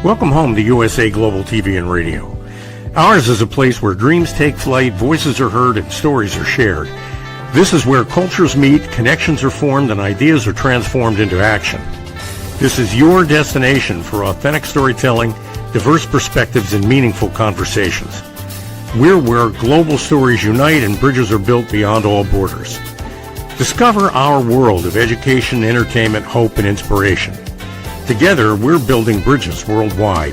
Welcome home to USA Global TV and Radio. Ours is a place where dreams take flight, voices are heard, and stories are shared. This is where cultures meet, connections are formed, and ideas are transformed into action. This is your destination for authentic storytelling, diverse perspectives, and meaningful conversations. We're where global stories unite and bridges are built beyond all borders. Discover our world of education, entertainment, hope, and inspiration. Together, we're building bridges worldwide.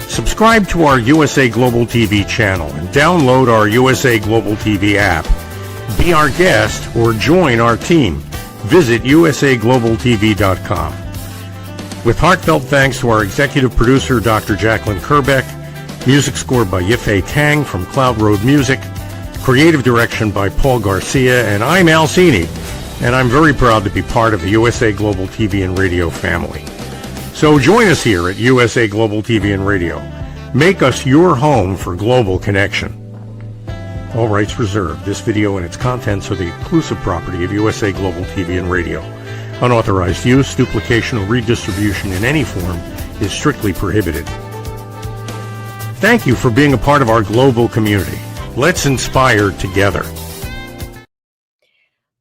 Subscribe to our USA Global TV channel and download our USA Global TV app. Be our guest or join our team. Visit usaglobaltv.com. With heartfelt thanks to our executive producer, Dr. JACALYN KERBECK, music scored by Yifei Tang from Cloud Road Music, creative direction by Paul Garcia, and I'm Al Cini, and I'm very proud to be part of the USA Global TV and Radio family. So join us here at USA Global TV and Radio. Make us your home for global connection. All rights reserved. This video and its contents are the exclusive property of USA Global TV and Radio. Unauthorized use, duplication, or redistribution in any form is strictly prohibited. Thank you for being a part of our global community. Let's inspire together.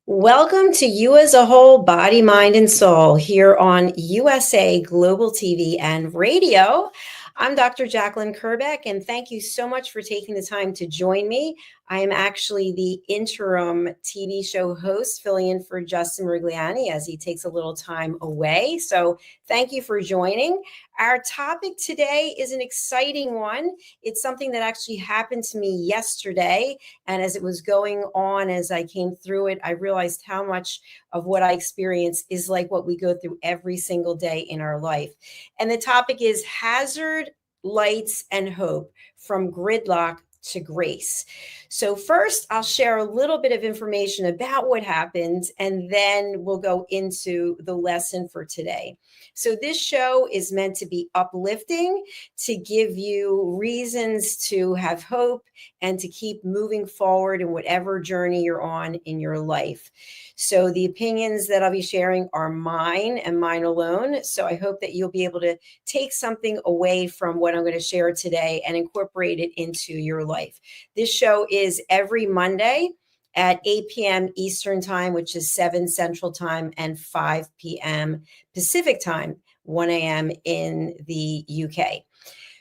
Welcome to You as a Whole, Body, Mind, and Soul here on USA Global TV and Radio. I'm Dr. JACALYN KERBECK, and thank you so much for taking the time to join me. I am actually the interim TV show host, filling in for Justin MIRIGLIANI as he takes a little time away. So thank you for joining. Our topic today is an exciting one. It's something that actually happened to me yesterday. And as it was going on, as I came through it, I realized how much of what I experience is like what we go through every single day in our life. And the topic is hazard, lights, and hope, from gridlock to grace. So first, I'll share a little bit of information about what happened, and then we'll go into the lesson for today. So this show is meant to be uplifting, to give you reasons to have hope and to keep moving forward in whatever journey you're on in your life. So the opinions that I'll be sharing are mine and mine alone. So I hope that you'll be able to take something away from what I'm going to share today and incorporate it into your life. This show is every Monday at 8 p.m. Eastern Time, which is 7 Central Time, and 5 p.m. Pacific Time, 1 a.m. in the UK.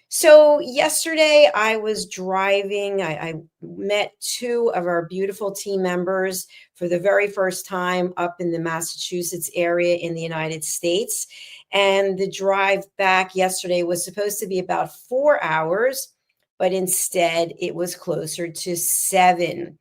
So yesterday I was driving. I met two of our beautiful team members for the very first time up in the Massachusetts area in the United States. And the drive back yesterday was supposed to be about 4 hours, but instead it was closer to 7.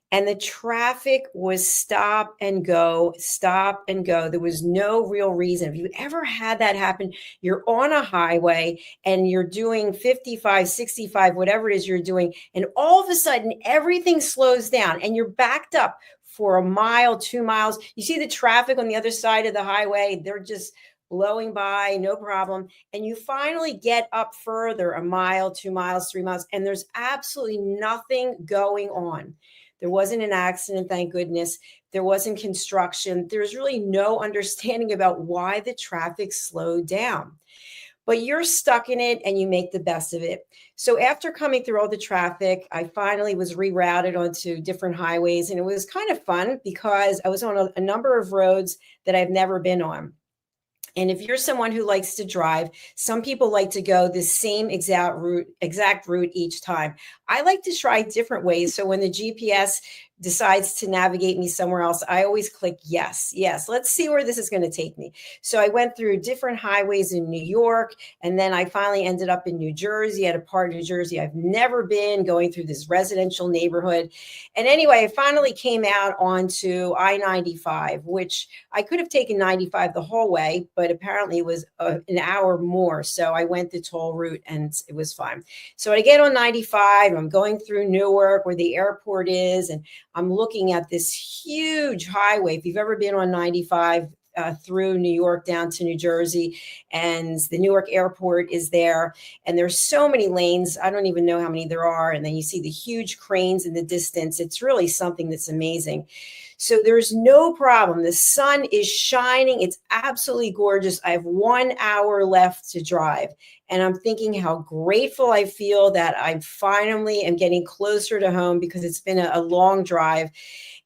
And the traffic was stop and go, stop and go. There was no real reason. If you ever had that happen, you're on a highway and you're doing 55, 65, whatever it is you're doing, and all of a sudden everything slows down and you're backed up for a mile, 2 miles. You see the traffic on the other side of the highway. They're just blowing by, no problem. And you finally get up further, a mile, 2 miles, 3 miles, and there's absolutely nothing going on. There wasn't an accident, thank goodness. There wasn't construction. There's really no understanding about why the traffic slowed down. But you're stuck in it and you make the best of it. So after coming through all the traffic, I finally was rerouted onto different highways. And it was kind of fun because I was on a number of roads that I've never been on. And if you're someone who likes to drive, some people like to go the same exact route each time. I like to try different ways. So when the GPS decides to navigate me somewhere else, I always click yes, let's see where this is going to take me. So I went through different highways in New York, and then I finally ended up in New Jersey, at a part of New Jersey I've never been, going through this residential neighborhood. And anyway, I finally came out onto I-95, which I could have taken 95 the whole way, but apparently it was an hour more. So I went the toll route and it was fine. So I get on 95, I'm going through Newark where the airport is, and I'm looking at this huge highway. If you've ever been on 95, through New York down to New Jersey, and the Newark airport is there. And there's so many lanes. I don't even know how many there are. And then you see the huge cranes in the distance. It's really something that's amazing. So there's no problem. The sun is shining. It's absolutely gorgeous. I have 1 hour left to drive. And I'm thinking how grateful I feel that I finally am getting closer to home, because it's been a long drive.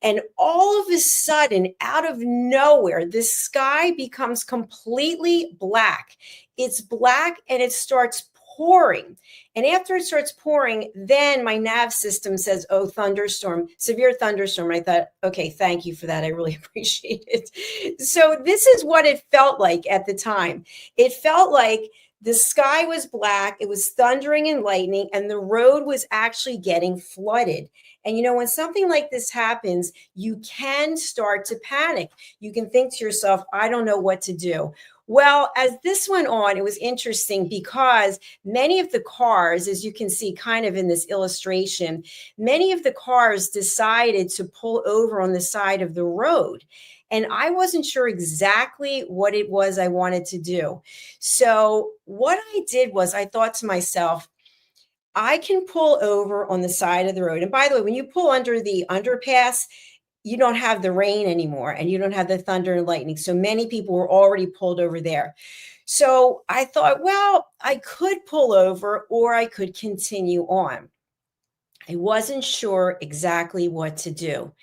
And all of a sudden, out of nowhere, the sky becomes completely black. It's black and it starts pouring. And after it starts pouring, then my nav system says, oh, thunderstorm, severe thunderstorm. And I thought, okay, thank you for that. I really appreciate it. So this is what it felt like at the time. It felt like the sky was black, it was thundering and lightning, and the road was actually getting flooded. And you know, when something like this happens, you can start to panic. You can think to yourself, I don't know what to do. Well, as this went on, it was interesting because many of the cars, as you can see kind of in this illustration, many of the cars decided to pull over on the side of the road. And I wasn't sure exactly what it was I wanted to do. So what I did was I thought to myself, I can pull over on the side of the road. And by the way, when you pull under the underpass, you don't have the rain anymore and you don't have the thunder and lightning. So many people were already pulled over there. So I thought, well, I could pull over or I could continue on. I wasn't sure exactly what to do.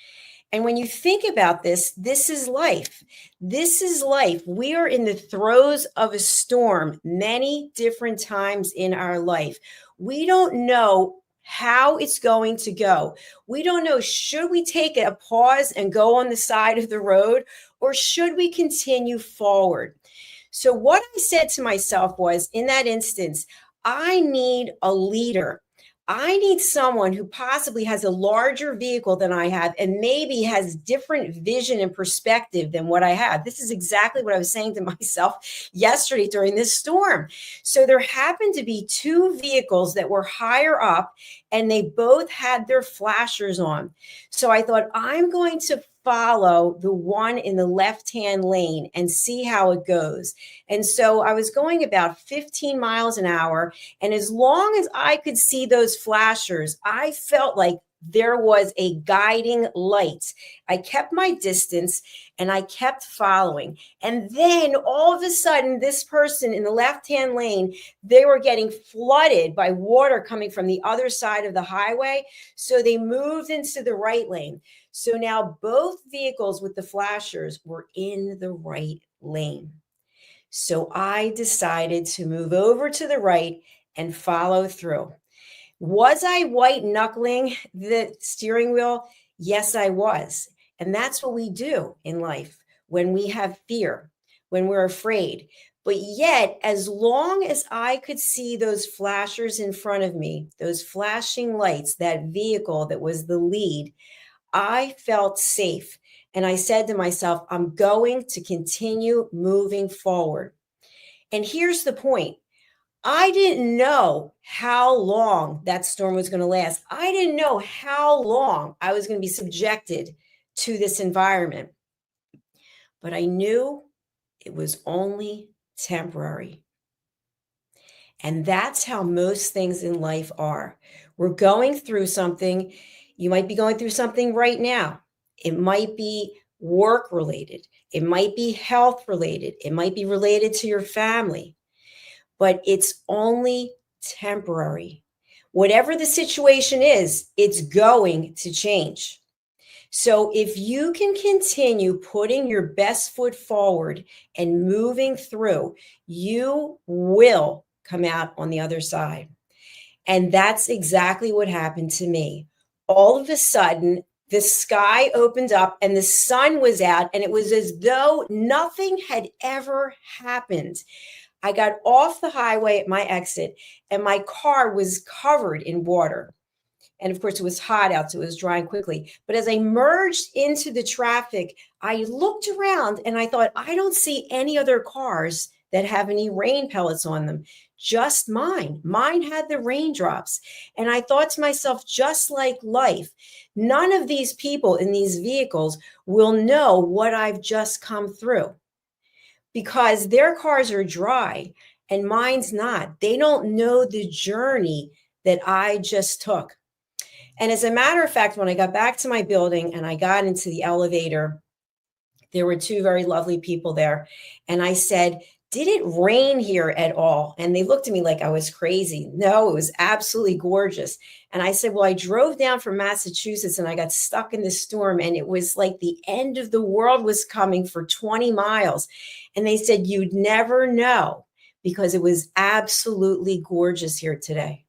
And when you think about this, this is life. This is life. We are in the throes of a storm many different times in our life. We don't know how it's going to go. We don't know, should we take a pause and go on the side of the road, or should we continue forward? So what I said to myself was, in that instance, I need a leader. I need someone who possibly has a larger vehicle than I have and maybe has different vision and perspective than what I have. This is exactly what I was saying to myself yesterday during this storm. So there happened to be two vehicles that were higher up and they both had their flashers on. So I thought, I'm going to follow the one in the left-hand lane and see how it goes. And so I was going about 15 miles an hour. And as long as I could see those flashers, I felt like there was a guiding light. I kept my distance and I kept following. And then all of a sudden, this person in the left-hand lane, they were getting flooded by water coming from the other side of the highway. So they moved into the right lane. So now both vehicles with the flashers were in the right lane. So I decided to move over to the right and follow through. Was I white knuckling the steering wheel? Yes, I was. And that's what we do in life when we have fear, when we're afraid. But yet, as long as I could see those flashers in front of me, those flashing lights, that vehicle that was the lead, I felt safe. And I said to myself, I'm going to continue moving forward. And here's the point. I didn't know how long that storm was going to last. I didn't know how long I was going to be subjected to this environment. But I knew it was only temporary. And that's how most things in life are. We're going through something. You might be going through something right now. It might be work related. It might be health related. It might be related to your family. But it's only temporary. Whatever the situation is, it's going to change. So if you can continue putting your best foot forward and moving through, you will come out on the other side. And that's exactly what happened to me. All of a sudden, the sky opened up and the sun was out, and it was as though nothing had ever happened. I got off the highway at my exit and my car was covered in water. And of course, it was hot out, so it was drying quickly. But as I merged into the traffic, I looked around and I thought, I don't see any other cars that have any rain pellets on them, just mine. Mine had the raindrops. And I thought to myself, just like life, none of these people in these vehicles will know what I've just come through. because their cars are dry and mine's not. They don't know the journey that I just took. And as a matter of fact, when I got back to my building and I got into the elevator, there were two very lovely people there. And I said, "Did it rain here at all?" And they looked at me like I was crazy. No, it was absolutely gorgeous. And I said, "Well, I drove down from Massachusetts and I got stuck in this storm, and it was like the end of the world was coming for 20 miles. And they said, "You'd never know because it was absolutely gorgeous here today."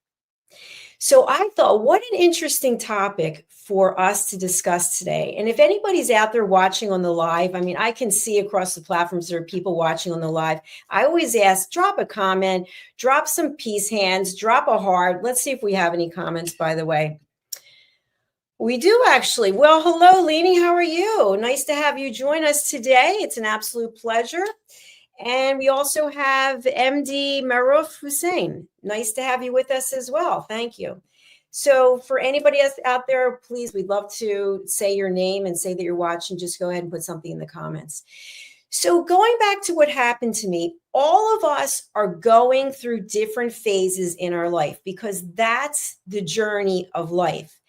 So I thought, what an interesting topic for us to discuss today. And if anybody's out there watching on the live, I mean, I can see across the platforms there are people watching on the live. I always ask, drop a comment, drop some peace hands, drop a heart. Let's see if we have any comments, by the way. We do actually. Well, hello, Leni. How are you? Nice to have you join us today. It's an absolute pleasure. And we also have MD Maruf Hussein. Nice to have you with us as well. Thank you. So for anybody else out there, please, we'd love to say your name and say that you're watching. Just go ahead and put something in the comments. So going back to what happened to me, all of us are going through different phases in our life because that's the journey of life.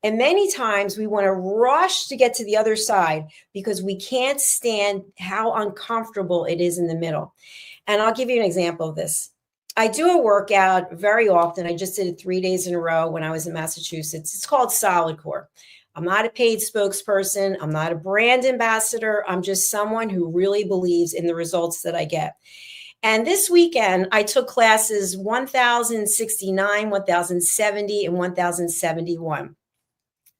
And many times we want to rush to get to the other side because we can't stand how uncomfortable it is in the middle. And I'll give you an example of this. I do a workout very often. I just did it 3 days in a row when I was in Massachusetts. It's called Solid Core. I'm not a paid spokesperson. I'm not a brand ambassador. I'm just someone who really believes in the results that I get. And this weekend, I took classes 1069, 1070, and 1071.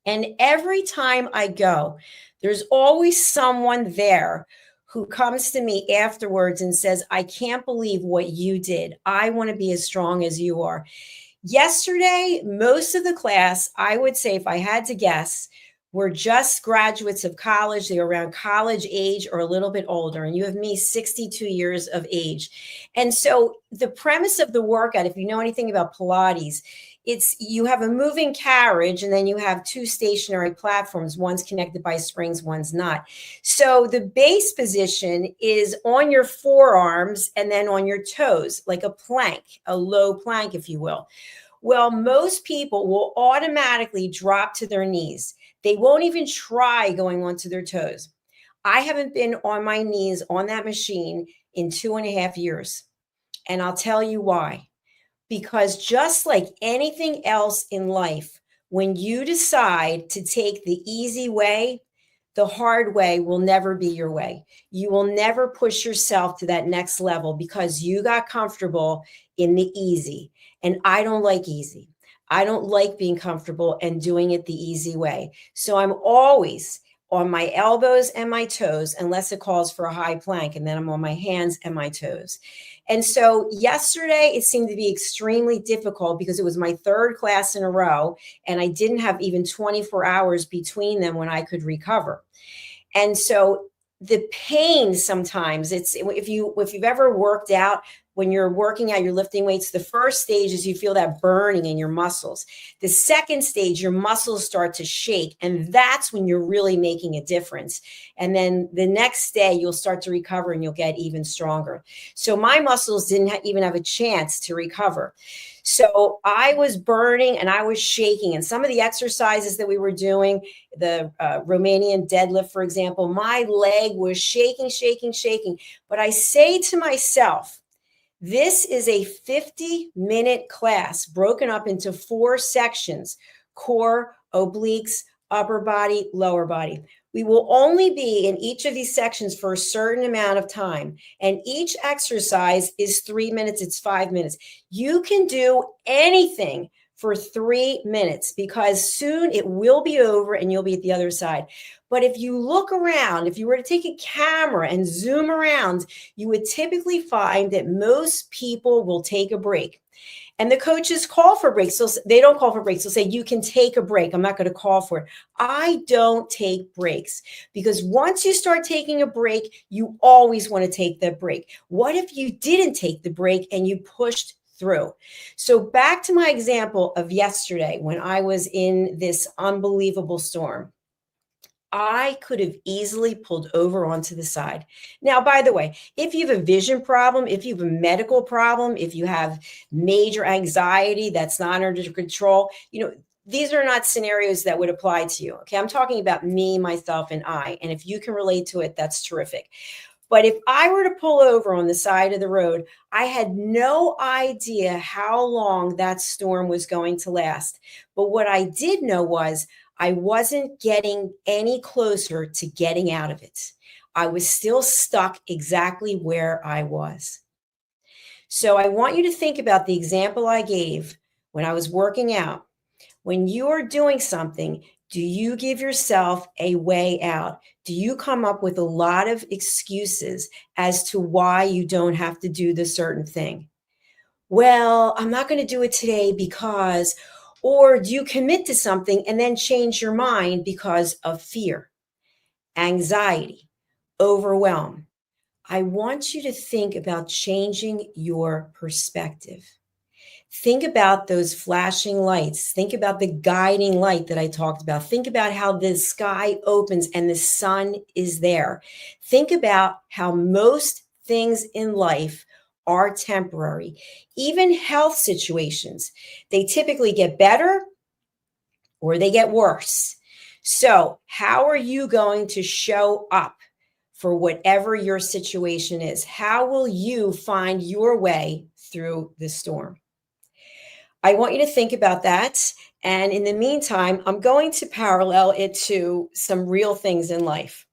And every time I go, there's always someone there who comes to me afterwards and says, "I can't believe what you did. I want to be as strong as you are." Yesterday, most of the class, I would say, if I had to guess, were just graduates of college. They were around college age or a little bit older. And you have me, 62 years of age. And so the premise of the workout, if you know anything about Pilates, it's you have a moving carriage and then you have two stationary platforms. One's connected by springs, one's not. So the base position is on your forearms and then on your toes, like a plank, a low plank, if you will. Well, most people will automatically drop to their knees. They won't even try going onto their toes. I haven't been on my knees on that machine in 2.5 years. And I'll tell you why. Because just like anything else in life, when you decide to take the easy way, the hard way will never be your way. You will never push yourself to that next level because you got comfortable in the easy. And I don't like easy. I don't like being comfortable and doing it the easy way. So I'm always on my elbows and my toes, unless it calls for a high plank, and then I'm on my hands and my toes. And so yesterday, it seemed to be extremely difficult because it was my third class in a row, and I didn't have even 24 hours between them when I could recover. And so the pain sometimes, it's if you've ever worked out, when you're working out, you're lifting weights, the first stage is you feel that burning in your muscles. The second stage, your muscles start to shake, and that's when you're really making a difference. And then the next day, you'll start to recover and you'll get even stronger. So my muscles didn't even have a chance to recover. So I was burning and I was shaking. And some of the exercises that we were doing, the Romanian deadlift, for example, my leg was shaking, shaking, shaking. But I say to myself, this is a 50-minute class broken up into 4 sections: core, obliques, upper body, lower body. We will only be in each of these sections for a certain amount of time. And each exercise is 3 minutes. It's 5 minutes. You can do anything for 3 minutes because soon it will be over and you'll be at the other side. But if you look around, if you were to take a camera and zoom around, you would typically find that most people will take a break. And the coaches call for breaks. So they don't call for breaks. They'll say, you can take a break. I'm not going to call for it. I don't take breaks because once you start taking a break, you always want to take that break. What if you didn't take the break and you pushed through? So back to my example of yesterday when I was in this unbelievable storm. I could have easily pulled over onto the side. Now, by the way, if you have a vision problem, if you have a medical problem, if you have major anxiety that's not under control, these are not scenarios that would apply to you. Okay. I'm talking about me, myself, and I. And if you can relate to it, that's terrific. But if I were to pull over on the side of the road, I had no idea how long that storm was going to last. But what I did know was I wasn't getting any closer to getting out of it. I was still stuck exactly where I was. So I want you to think about the example I gave when I was working out. When you're doing something, do you give yourself a way out? Do you come up with a lot of excuses as to why you don't have to do the certain thing? Well, I'm not going to do it today because, or do you commit to something and then change your mind because of fear, anxiety, overwhelm? I want you to think about changing your perspective. Think about those flashing lights. Think about the guiding light that I talked about. Think about how the sky opens and the sun is there. Think about how most things in life are temporary. Even health situations, they typically get better or they get worse. So, how are you going to show up for whatever your situation is? How will you find your way through the storm? I want you to think about that. And in the meantime, I'm going to parallel it to some real things in life.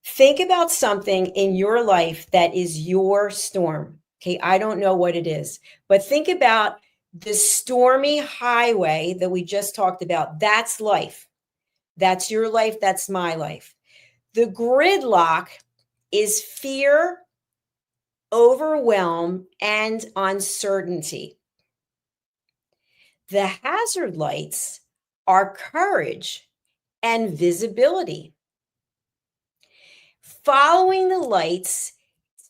Think about something in your life that is your storm. Okay, I don't know what it is, but think about the stormy highway that we just talked about. That's life. That's your life. That's my life. The gridlock is fear, overwhelm, and uncertainty. The hazard lights are courage and visibility. Following the lights,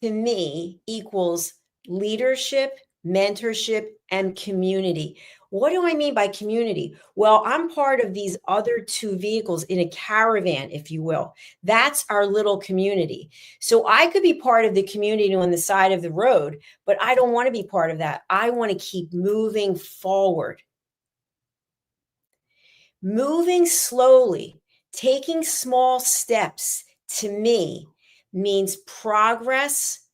to me, equals leadership, mentorship, and community. What do I mean by community? Well, I'm part of these other two vehicles in a caravan, if you will. That's our little community. So I could be part of the community on the side of the road, but I don't want to be part of that. I want to keep moving forward. Moving slowly, taking small steps, to me, means progress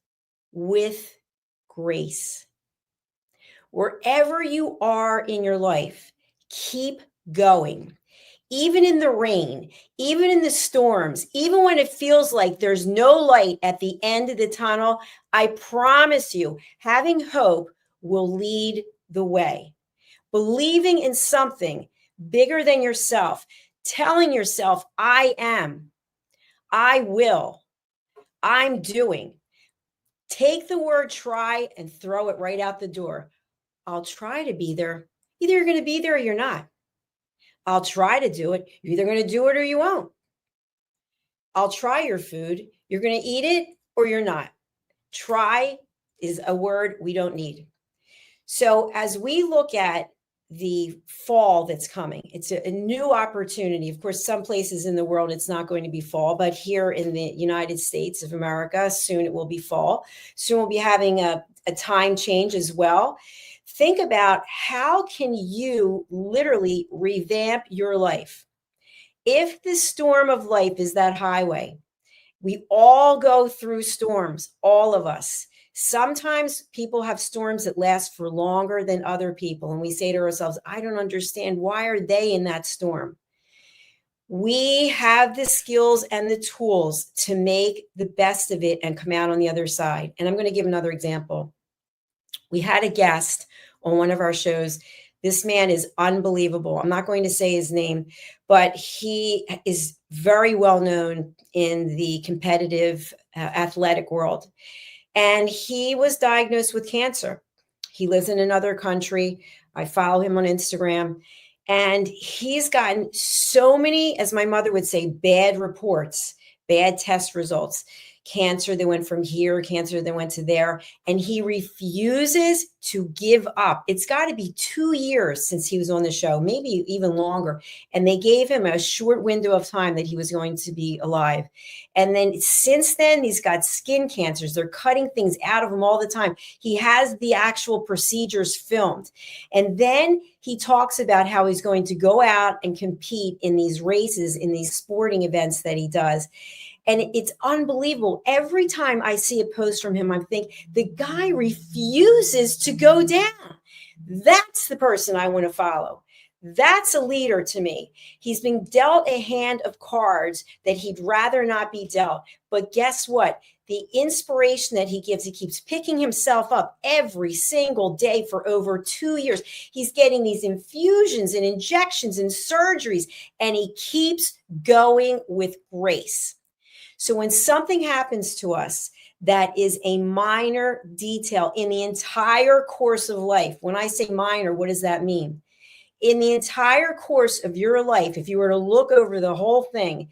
with grace. Wherever you are in your life, keep going. Even in the rain, even in the storms, even when it feels like there's no light at the end of the tunnel, I promise you, having hope will lead the way. Believing in something bigger than yourself, telling yourself, I am, I will, I'm doing. Take the word try and throw it right out the door. I'll try to be there. Either you're going to be there or you're not. I'll try to do it. You're either going to do it or you won't. I'll try your food. You're going to eat it or you're not. Try is a word we don't need. So as we look at the fall that's coming, it's a new opportunity. Of course, some places in the world, it's not going to be fall, but here in the United States of America, soon it will be fall. Soon we'll be having a time change as well. Think about how can you literally revamp your life? If the storm of life is that highway, we all go through storms, all of us. Sometimes people have storms that last for longer than other people. And we say to ourselves, I don't understand. Why are they in that storm? We have the skills and the tools to make the best of it and come out on the other side. And I'm going to give another example. We had a guest on one of our shows. This man is unbelievable. I'm not going to say his name, but he is very well known in the competitive athletic world. And he was diagnosed with cancer. He lives in another country. I follow him on Instagram. And he's gotten so many, as my mother would say, bad reports, bad test results. cancer that went from here, cancer that went to there, and he refuses to give up. It's got to be 2 years since he was on the show, maybe even longer. And they gave him a short window of time that he was going to be alive. And then since then, he's got skin cancers. They're cutting things out of him all the time. He has the actual procedures filmed. And then he talks about how he's going to go out and compete in these races, in these sporting events that he does. And it's unbelievable. Every time I see a post from him, I'm thinking, the guy refuses to go down. That's the person I want to follow. That's a leader to me. He's been dealt a hand of cards that he'd rather not be dealt. But guess what? The inspiration that he gives, he keeps picking himself up every single day for over 2 years. He's getting these infusions and injections and surgeries, and he keeps going with grace. So when something happens to us that is a minor detail in the entire course of life, when I say minor, what does that mean? In the entire course of your life, if you were to look over the whole thing,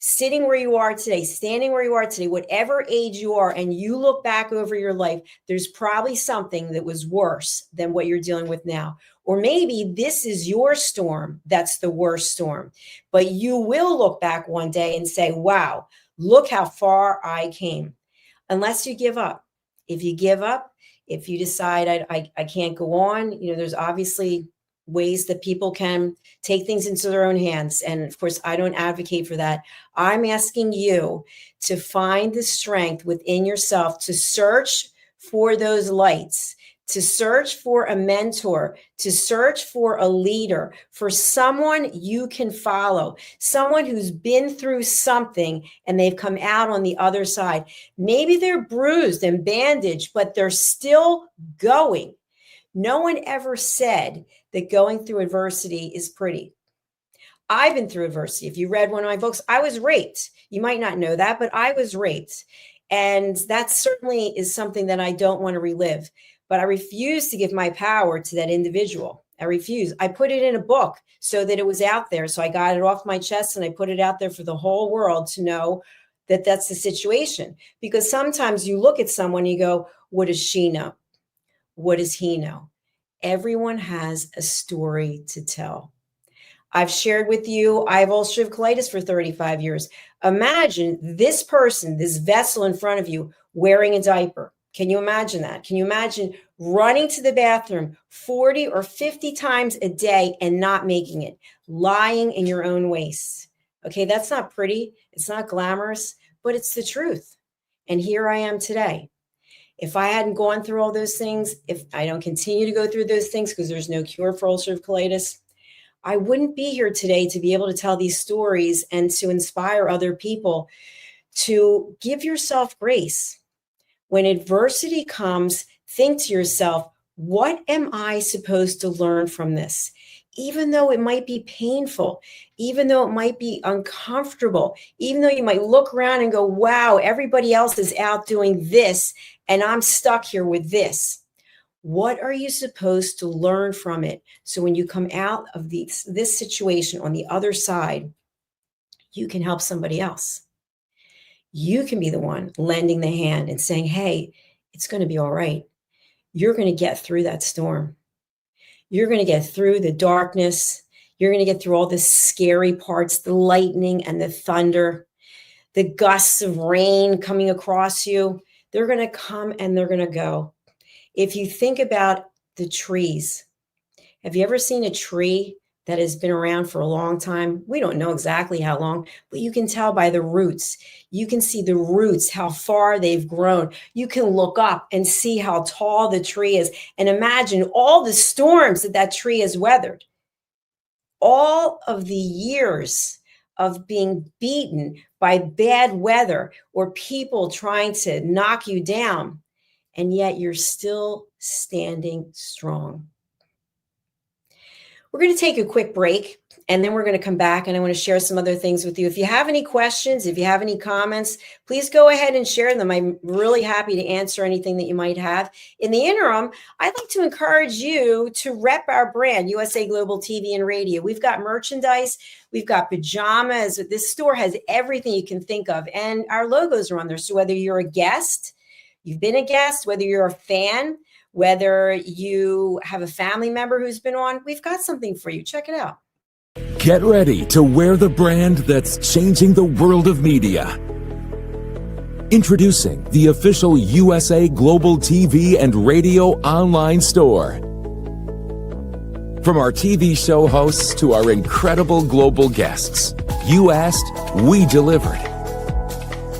sitting where you are today, standing where you are today, whatever age you are, and you look back over your life, there's probably something that was worse than what you're dealing with now. Or maybe this is your storm that's the worst storm. But you will look back one day and say, wow, look how far I came. Unless you give up. If you give up, if you decide I can't go on, there's obviously ways that people can take things into their own hands. And of course, I don't advocate for that. I'm asking you to find the strength within yourself to search for those lights, to search for a mentor, to search for a leader, for someone you can follow, someone who's been through something and they've come out on the other side. Maybe they're bruised and bandaged, but they're still going. No one ever said that going through adversity is pretty. I've been through adversity. If you read one of my books, I was raped. You might not know that, but I was raped. And that certainly is something that I don't want to relive. But I refuse to give my power to that individual. I refuse. I put it in a book so that it was out there. So I got it off my chest and I put it out there for the whole world to know that that's the situation. Because sometimes you look at someone and you go, what does she know? What does he know? Everyone has a story to tell. I've shared with you, I have ulcerative colitis for 35 years. Imagine this person, this vessel in front of you, wearing a diaper. Can you imagine that? Can you imagine running to the bathroom 40 or 50 times a day and not making it, lying in your own waste? Okay, that's not pretty. It's not glamorous, but it's the truth. And here I am today. If I hadn't gone through all those things, if I don't continue to go through those things because there's no cure for ulcerative colitis, I wouldn't be here today to be able to tell these stories and to inspire other people to give yourself grace. When adversity comes, think to yourself, what am I supposed to learn from this? Even though it might be painful, even though it might be uncomfortable, even though you might look around and go, wow, everybody else is out doing this and I'm stuck here with this. What are you supposed to learn from it? So when you come out of this situation on the other side, you can help somebody else. You can be the one lending the hand and saying, hey, it's going to be all right. You're going to get through that storm. You're going to get through the darkness. You're going to get through all the scary parts, the lightning and the thunder, the gusts of rain coming across you. They're going to come and they're going to go. If you think about the trees, have you ever seen a tree that has been around for a long time? We don't know exactly how long, but you can tell by the roots. You can see the roots, how far they've grown. You can look up and see how tall the tree is and imagine all the storms that tree has weathered. All of the years of being beaten by bad weather or people trying to knock you down, and yet you're still standing strong. We're going to take a quick break. And then we're going to come back and I want to share some other things with you. If you have any questions, if you have any comments, please go ahead and share them. I'm really happy to answer anything that you might have. In the interim, I'd like to encourage you to rep our brand, USA Global TV and Radio. We've got merchandise. We've got pajamas. This store has everything you can think of. And our logos are on there. So whether you're a guest, you've been a guest, whether you're a fan, whether you have a family member who's been on, we've got something for you. Check it out. Get ready to wear the brand that's changing the world of media. Introducing the official USA Global TV and Radio online store. From our TV show hosts to our incredible global guests, you asked, we delivered.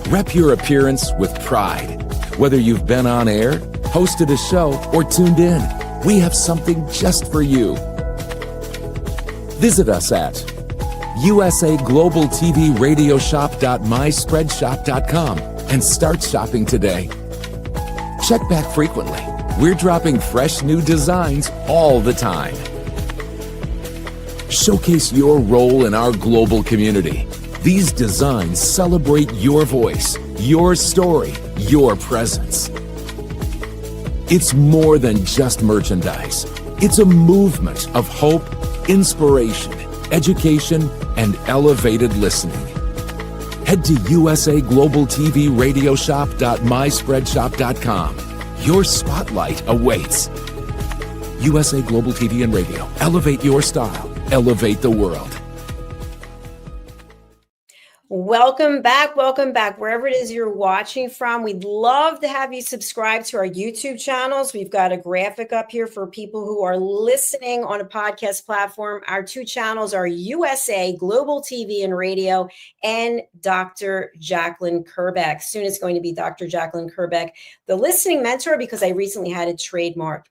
Rep your appearance with pride. Whether you've been on air, hosted a show, or tuned in, we have something just for you. Visit us at usaglobaltvradioshoп.myspreadshop.com and start shopping today. Check back frequently. We're dropping fresh new designs all the time. Showcase your role in our global community. These designs celebrate your voice, your story, your presence. It's more than just merchandise. It's a movement of hope, inspiration, education, and elevated listening. Head to usaglobaltvradioshoп.myspreadshop.com. Your spotlight awaits. USA Global TV and Radio. Elevate your style. Elevate the world. Welcome back, wherever it is you're watching from. We'd love to have you subscribe to our YouTube channels. We've got a graphic up here for people who are listening on a podcast platform. Our two channels are USA Global TV and Radio and Dr. JACALYN KERBECK. Soon it's going to be Dr. JACALYN KERBECK, the listening mentor, because I recently had it trademarked.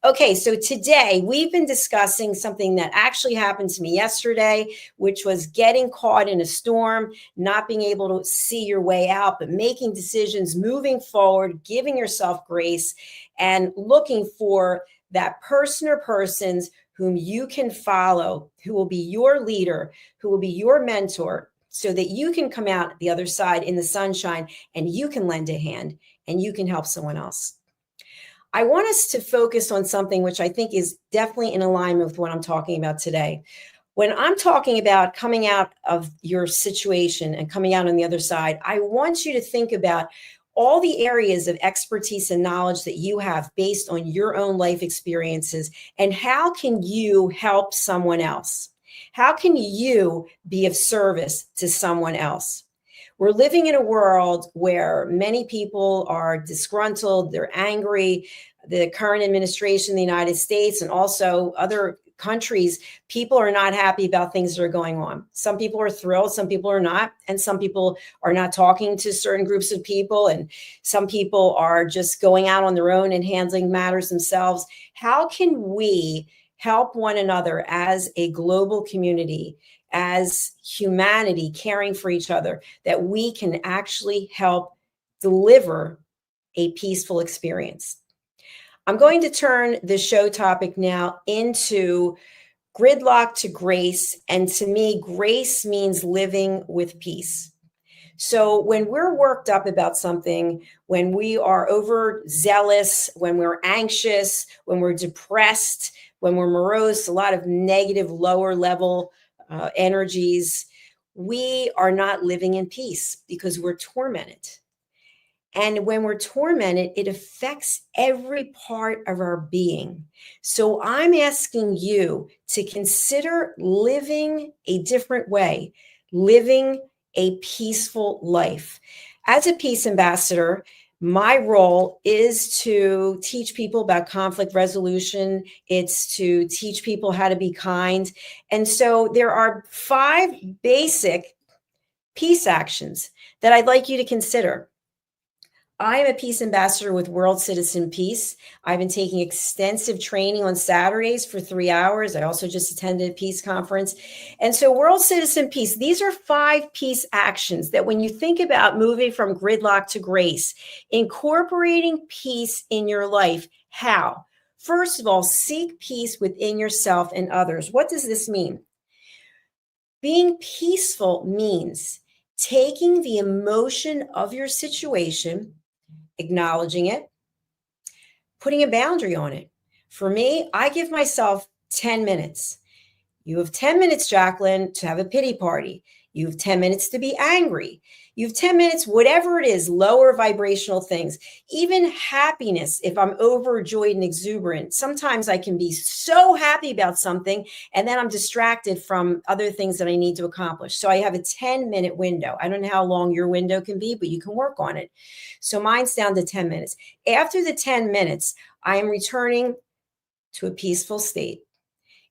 Okay, so today we've been discussing something that actually happened to me yesterday, which was getting caught in a storm, not being able to see your way out, but making decisions, moving forward, giving yourself grace, and looking for that person or persons whom you can follow, who will be your leader, who will be your mentor, so that you can come out the other side in the sunshine and you can lend a hand and you can help someone else. I want us to focus on something which I think is definitely in alignment with what I'm talking about today. When I'm talking about coming out of your situation and coming out on the other side, I want you to think about all the areas of expertise and knowledge that you have based on your own life experiences, and how can you help someone else? How can you be of service to someone else? We're living in a world where many people are disgruntled, they're angry. The current administration in the United States and also other countries, people are not happy about things that are going on. Some people are thrilled, some people are not, and some people are not talking to certain groups of people, and some people are just going out on their own and handling matters themselves. How can we help one another as a global community, as humanity caring for each other, that we can actually help deliver a peaceful experience? I'm going to turn the show topic now into gridlock to grace. And to me, grace means living with peace. So when we're worked up about something, when we are overzealous, when we're anxious, when we're depressed, when we're morose, a lot of negative lower level energies, we are not living in peace because we're tormented. And when we're tormented, it affects every part of our being. So I'm asking you to consider living a different way, living a peaceful life. As a peace ambassador, my role is to teach people about conflict resolution. It's to teach people how to be kind. And so there are 5 basic peace actions that I'd like you to consider. I am a peace ambassador with World Citizen Peace. I've been taking extensive training on Saturdays for 3 hours. I also just attended a peace conference. And so World Citizen Peace, these are 5 peace actions that when you think about moving from gridlock to grace, incorporating peace in your life, how? First of all, seek peace within yourself and others. What does this mean? Being peaceful means taking the emotion of your situation, acknowledging it, putting a boundary on it. For me, I give myself 10 minutes. You have 10 minutes, JACALYN, to have a pity party. You have 10 minutes to be angry. You have 10 minutes, whatever it is, lower vibrational things, even happiness. If I'm overjoyed and exuberant, sometimes I can be so happy about something and then I'm distracted from other things that I need to accomplish. So I have a 10-minute window. I don't know how long your window can be, but you can work on it. So mine's down to 10 minutes. After the 10 minutes, I am returning to a peaceful state.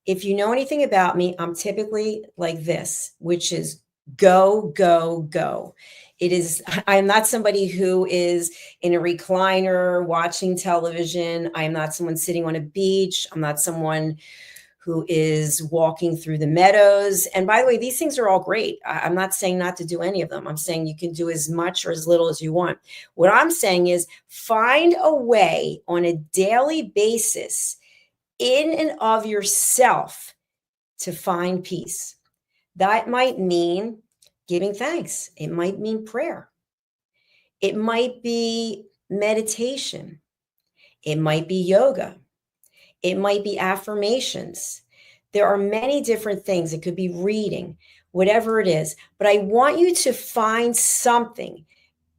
If you know anything about me, I'm typically like this, which is go, go, go. I'm not somebody who is in a recliner watching television. I'm not someone sitting on a beach. I'm not someone who is walking through the meadows. And by the way, these things are all great. I'm not saying not to do any of them. I'm saying you can do as much or as little as you want. What I'm saying is find a way on a daily basis in and of yourself to find peace. That might mean giving thanks. It might mean prayer. It might be meditation. It might be yoga. It might be affirmations. There are many different things. It could be reading, whatever it is. But I want you to find something,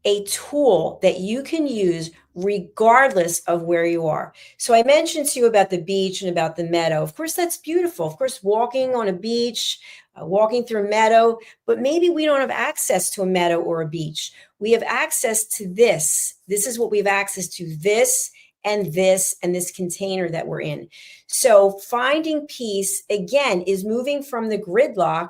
a tool that you can use regardless of where you are. So I mentioned to you about the beach and about the meadow. Of course, that's beautiful. Of course, walking on a beach, walking through a meadow, but maybe we don't have access to a meadow or a beach. We have access to this. This is what we have access to, this and this container that we're in. So finding peace, again, is moving from the gridlock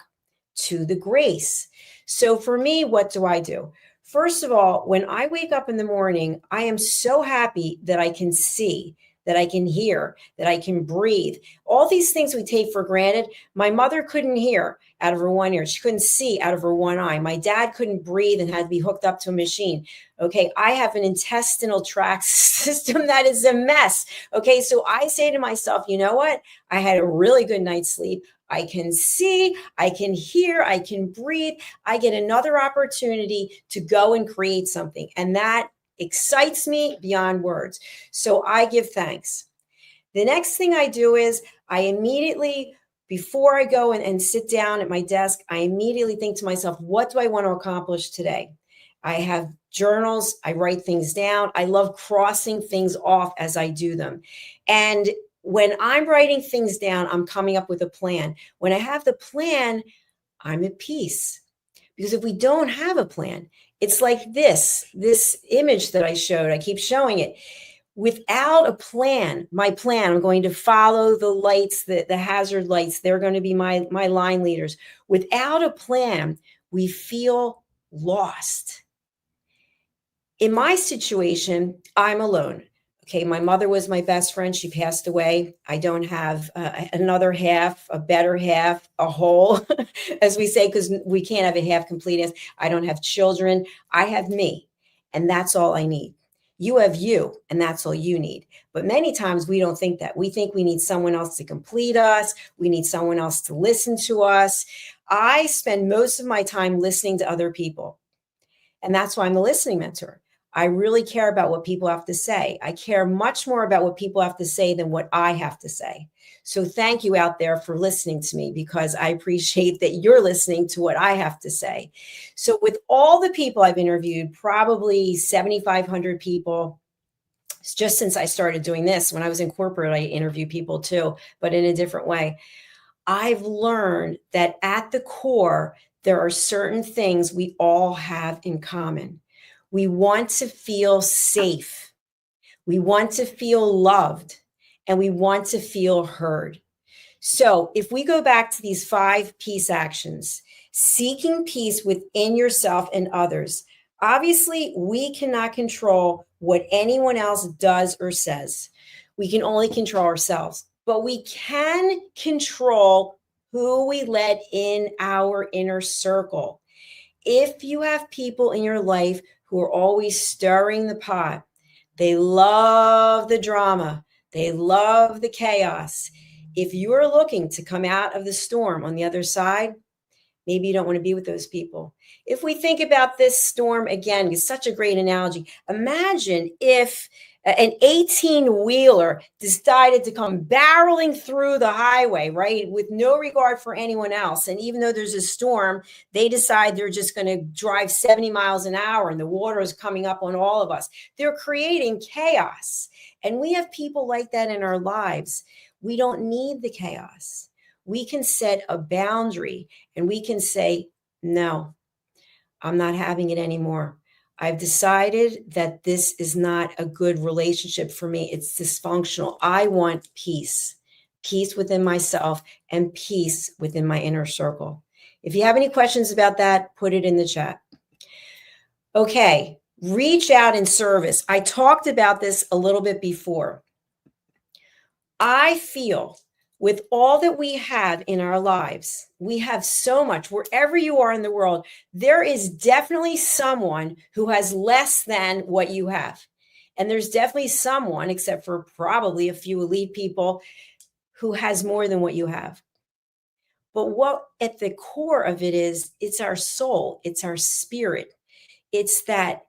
to the grace. So for me, what do I do? First of all, when I wake up in the morning, I am so happy that I can see, that I can hear, that I can breathe. All these things we take for granted. My mother couldn't hear out of her one ear. She couldn't see out of her one eye. My dad couldn't breathe and had to be hooked up to a machine. Okay, I have an intestinal tract system that is a mess. Okay, so I say to myself, you know what? I had a really good night's sleep. I can see, I can hear, I can breathe. I get another opportunity to go and create something. And that excites me beyond words. So I give thanks. The next thing I do is I immediately, before I go and sit down at my desk, I immediately think to myself, what do I want to accomplish today? I have journals. I write things down. I love crossing things off as I do them. And when I'm writing things down, I'm coming up with a plan. When I have the plan, I'm at peace. Because if we don't have a plan, it's like this image that I showed. I keep showing it. Without a plan, my plan, I'm going to follow the lights, the hazard lights. They're going to be my line leaders. Without a plan, we feel lost. In my situation, I'm alone. Okay, my mother was my best friend. She passed away. I don't have another half, a better half, a whole, as we say, because we can't have a half completeness. I don't have children. I have me, and that's all I need. You have you, and that's all you need. But many times we don't think that. We think we need someone else to complete us. We need someone else to listen to us. I spend most of my time listening to other people, and that's why I'm a listening mentor. I really care about what people have to say. I care much more about what people have to say than what I have to say. So thank you out there for listening to me, because I appreciate that you're listening to what I have to say. So with all the people I've interviewed, probably 7,500 people, just since I started doing this. When I was in corporate, I interview people too, but in a different way. I've learned that at the core, there are certain things we all have in common. We want to feel safe. We want to feel loved, and we want to feel heard. So if we go back to these 5 peace actions, seeking peace within yourself and others, obviously we cannot control what anyone else does or says. We can only control ourselves, but we can control who we let in our inner circle. If you have people in your life who are always stirring the pot, they love the drama, they love the chaos. If you are looking to come out of the storm on the other side, Maybe you don't want to be with those people. If we think about this storm again, it's such a great analogy. Imagine if an 18-wheeler decided to come barreling through the highway, right, with no regard for anyone else. And even though there's a storm, they decide they're just going to drive 70 miles an hour and the water is coming up on all of us. They're creating chaos. And we have people like that in our lives. We don't need the chaos. We can set a boundary and we can say, no, I'm not having it anymore. I've decided that this is not a good relationship for me. It's dysfunctional. I want peace, peace within myself and peace within my inner circle. If you have any questions about that, put it in the chat. Okay, reach out in service. I talked about this a little bit before. I feel with all that we have in our lives, we have so much. Wherever you are in the world, there is definitely someone who has less than what you have. And there's definitely someone, except for probably a few elite people, who has more than what you have. But what at the core of it is, it's our soul, it's our spirit. It's that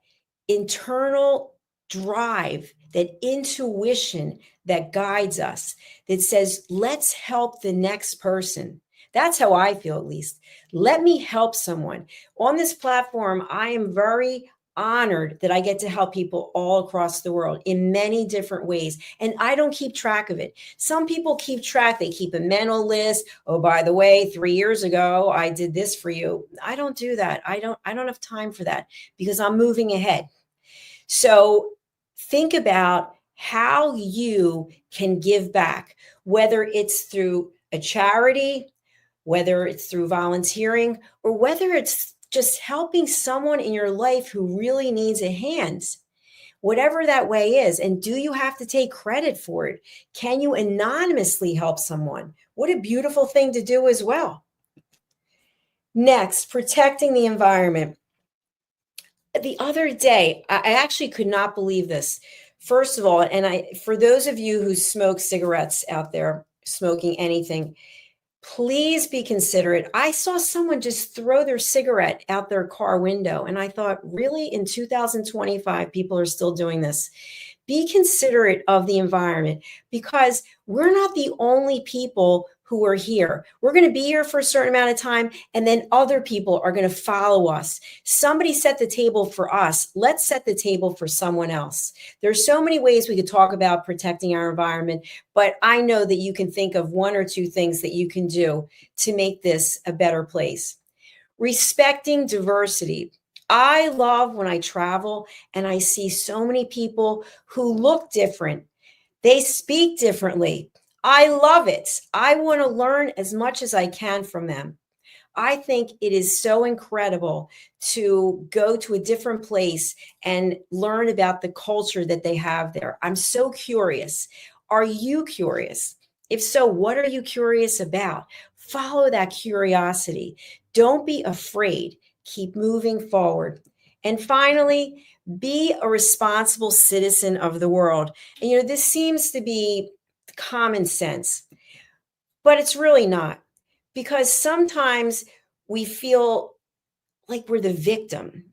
internal drive, that intuition that guides us, that says, let's help the next person. That's how I feel, at least. Let me help someone. On this platform, I am very honored that I get to help people all across the world in many different ways. And I don't keep track of it. Some people keep track. They keep a mental list. Oh, by the way, 3 years ago, I did this for you. I don't do that. I don't have time for that because I'm moving ahead. So think about how you can give back, whether it's through a charity, whether it's through volunteering, or whether it's just helping someone in your life who really needs a hand, whatever that way is. And do you have to take credit for it? Can you anonymously help someone? What a beautiful thing to do as well. Next, protecting the environment. The other day, I actually could not believe this. First of all, and for those of you who smoke cigarettes out there, smoking anything, please be considerate. I saw someone just throw their cigarette out their car window, and I thought, really, in 2025, people are still doing this? Be considerate of the environment, because we're not the only people who are here. We're going to be here for a certain amount of time, and then other people are going to follow us. Somebody set the table for us. Let's set the table for someone else. There's so many ways we could talk about protecting our environment, but I know that you can think of one or two things that you can do to make this a better place. Respecting diversity. I love when I travel and I see so many people who look different. They speak differently. I love it. I want to learn as much as I can from them. I think it is so incredible to go to a different place and learn about the culture that they have there. I'm so curious. Are you curious? If so, what are you curious about? Follow that curiosity. Don't be afraid. Keep moving forward. And finally, be a responsible citizen of the world. And this seems to be common sense, but it's really not, because sometimes we feel like we're the victim,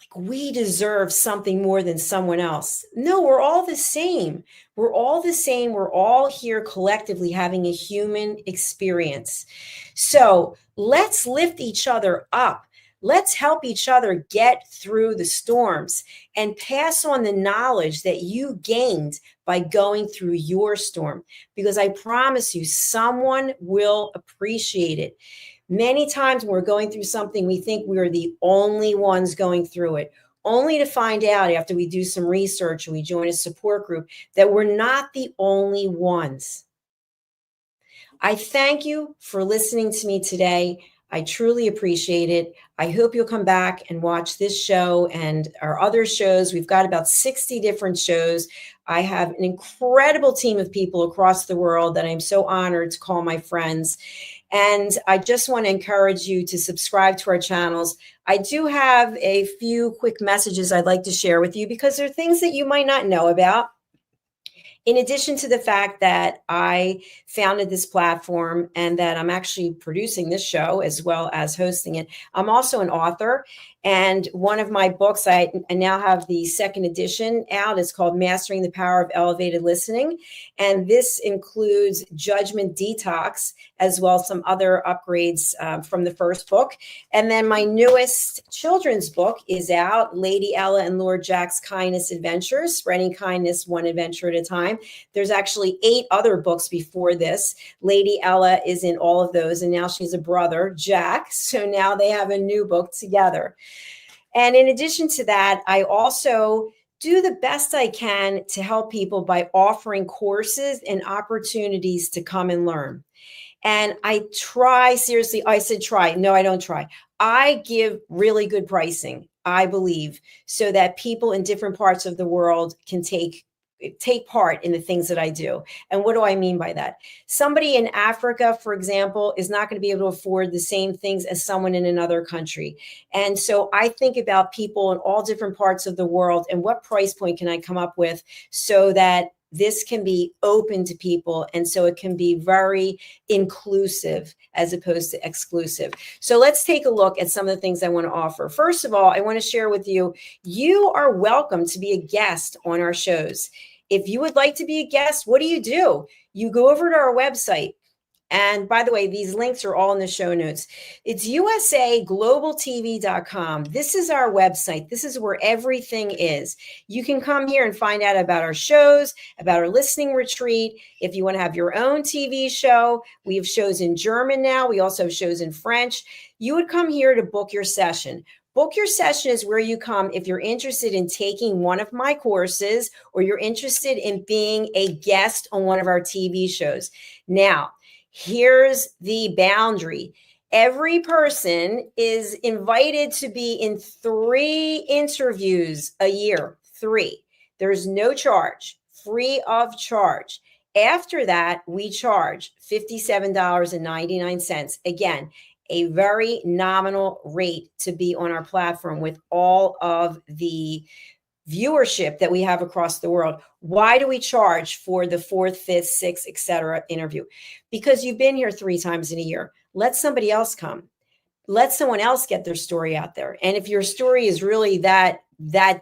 like we deserve something more than someone else. No, we're all the same. We're all the same. We're all here collectively having a human experience. So let's lift each other up. Let's help each other get through the storms and pass on the knowledge that you gained by going through your storm, because I promise you, someone will appreciate it. Many times when we're going through something, we think we're the only ones going through it, only to find out after we do some research and we join a support group that we're not the only ones. I thank you for listening to me today. I truly appreciate it. I hope you'll come back and watch this show and our other shows. We've got about 60 different shows. I have an incredible team of people across the world that I'm so honored to call my friends. And I just want to encourage you to subscribe to our channels. I do have a few quick messages I'd like to share with you, because there are things that you might not know about. In addition to the fact that I founded this platform and that I'm actually producing this show as well as hosting it, I'm also an author. And one of my books, I now have the second edition out. It's called Mastering the Power of Elevated Listening. And this includes Judgment Detox, as well as some other upgrades from the first book. And then my newest children's book is out, Lady Ella and Lord Jack's Kindness Adventures, Spreading Kindness One Adventure at a Time. There's actually 8 other books before this. Lady Ella is in all of those, and now she's a brother, Jack. So now they have a new book together. And in addition to that, I also do the best I can to help people by offering courses and opportunities to come and learn. And I try, seriously, I said try. No, I don't try. I give really good pricing, I believe, so that people in different parts of the world can take part in the things that I do. And what do I mean by that? Somebody in Africa, for example, is not going to be able to afford the same things as someone in another country. And so I think about people in all different parts of the world and what price point can I come up with so that this can be open to people. And so it can be very inclusive as opposed to exclusive. So let's take a look at some of the things I want to offer. First of all, I want to share with you, you are welcome to be a guest on our shows. If you would like to be a guest, what do? You go over to our website. And by the way, these links are all in the show notes. It's usaglobaltv.com. This is our website. This is where everything is. You can come here and find out about our shows, about our listening retreat. If you want to have your own TV show, we have shows in German now. We also have shows in French. You would come here to book your session. Book your session is where you come if you're interested in taking one of my courses or you're interested in being a guest on one of our TV shows. Now, here's the boundary. Every person is invited to be in 3 interviews a year. 3. There's no charge, free of charge. After that, we charge $57.99. Again, a very nominal rate to be on our platform with all of the viewership that we have across the world. Why do we charge for the 4th, 5th, 6th, etc. interview? Because you've been here 3 times in a year. Let somebody else come. Let someone else get their story out there. And if your story is really that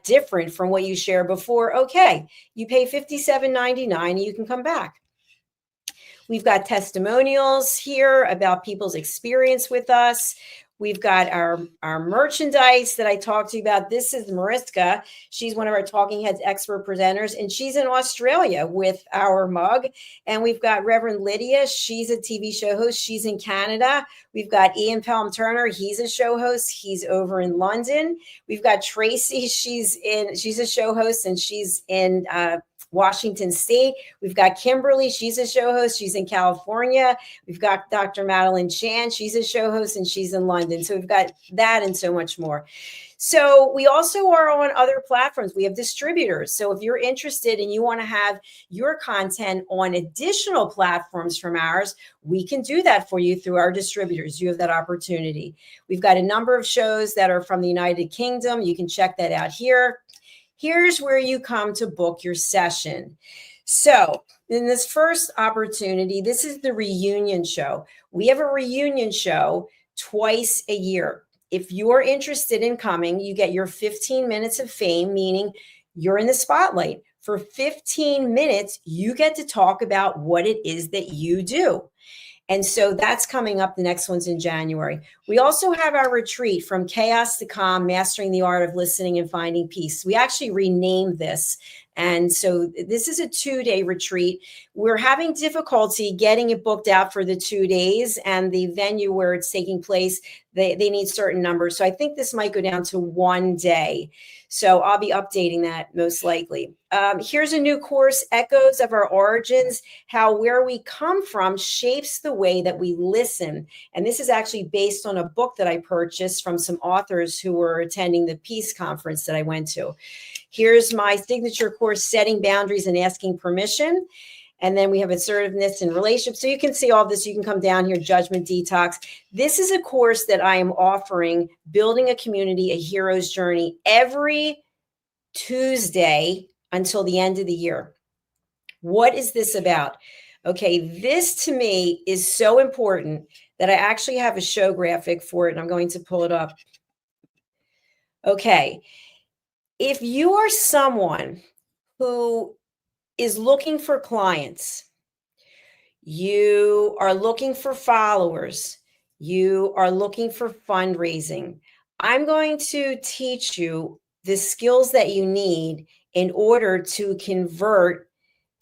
different from what you shared before, okay, you pay $57.99 and you can come back. We've got testimonials here about people's experience with us. We've got our merchandise that I talked to you about. This is Mariska. She's one of our Talking Heads expert presenters, and she's in Australia with our mug. And we've got Reverend Lydia. She's a TV show host. She's in Canada. We've got Ian Pelham Turner. He's a show host. He's over in London. We've got Tracy. She's a show host, and she's in Washington State. We've got Kimberly. She's a show host. She's in California. We've got Dr. Madeline Chan. She's a show host and she's in London. So we've got that and so much more. So we also are on other platforms. We have distributors. So if you're interested and you want to have your content on additional platforms from ours, we can do that for you through our distributors. You have that opportunity. We've got a number of shows that are from the United Kingdom. You can check that out here. Here's where you come to book your session. So in this first opportunity, this is the reunion show. We have a reunion show twice a year. If you're interested in coming, you get your 15 minutes of fame, meaning you're in the spotlight. For 15 minutes, you get to talk about what it is that you do. And so that's coming up. The next one's in January. We also have our retreat From Chaos to Calm, Mastering the Art of Listening and Finding Peace. We actually renamed this. And so this is a 2-day retreat. We're having difficulty getting it booked out for the 2 days, and the venue where it's taking place, they need certain numbers. So I think this might go down to 1 day. So I'll be updating that most likely. Here's a new course, Echoes of Our Origins, how where we come from shapes the way that we listen. And this is actually based on a book that I purchased from some authors who were attending the Peace Conference that I went to. Here's my signature course, Setting Boundaries and Asking Permission. And then we have Assertiveness in Relationships. So you can see all this. You can come down here, Judgment Detox. This is a course that I am offering, Building a Community, A Hero's Journey, every Tuesday until the end of the year. What is this about? Okay, this to me is so important that I actually have a show graphic for it, and I'm going to pull it up. Okay, if you are someone who is looking for clients, you are looking for followers, you are looking for fundraising, I'm going to teach you the skills that you need in order to convert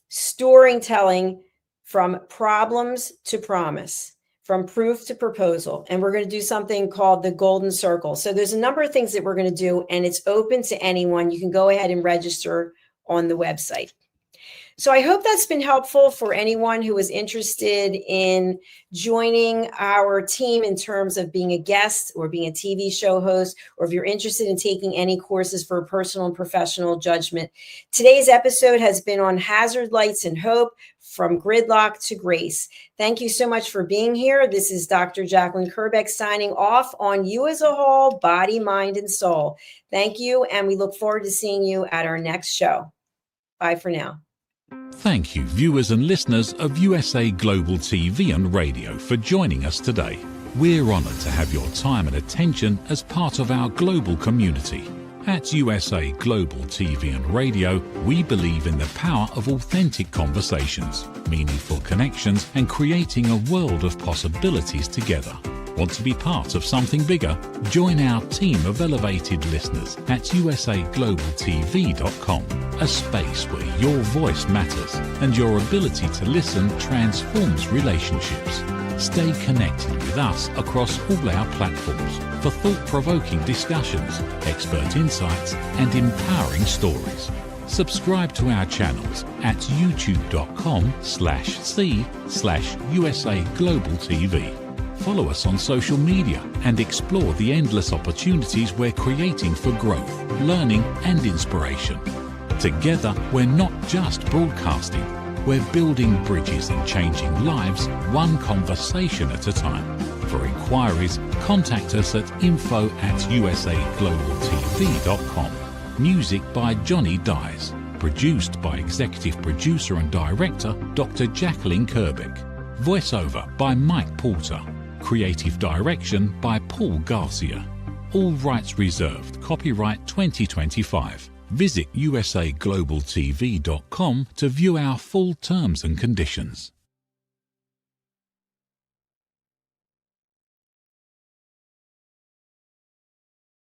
storytelling from problems to promise, from proof to proposal. And we're going to do something called the golden circle. So there's a number of things that we're going to do, and it's open to anyone. You can go ahead and register on the website. So I hope that's been helpful for anyone who is interested in joining our team in terms of being a guest or being a TV show host, or if you're interested in taking any courses for personal and professional judgment. Today's episode has been on hazard lights and hope, from gridlock to grace. Thank you so much for being here. This is Dr. JACALYN KERBECK signing off on You as a Whole, Body, Mind, and Soul. Thank you, and we look forward to seeing you at our next show. Bye for now. Thank you, viewers and listeners of USA Global TV and Radio, for joining us today. We're honoured to have your time and attention as part of our global community. At USA Global TV and Radio, we believe in the power of authentic conversations, meaningful connections, and creating a world of possibilities together. Want to be part of something bigger? Join our team of elevated listeners at usaglobaltv.com, a space where your voice matters and your ability to listen transforms relationships. Stay connected with us across all our platforms for thought-provoking discussions, expert insights, and empowering stories. Subscribe to our channels at youtube.com/c/USAGlobalTV. Follow us on social media and explore the endless opportunities we're creating for growth, learning, and inspiration. Together, we're not just broadcasting, we're building bridges and changing lives one conversation at a time. For inquiries, contact us at info@usaglobaltv.com. Music by Johnny Dies. Produced by Executive Producer and Director Dr. JACALYN KERBECK. Voiceover by Mike Porter. Creative Direction by Paul Garcia. All rights reserved. Copyright 2025. Visit usaglobaltv.com to view our full terms and conditions.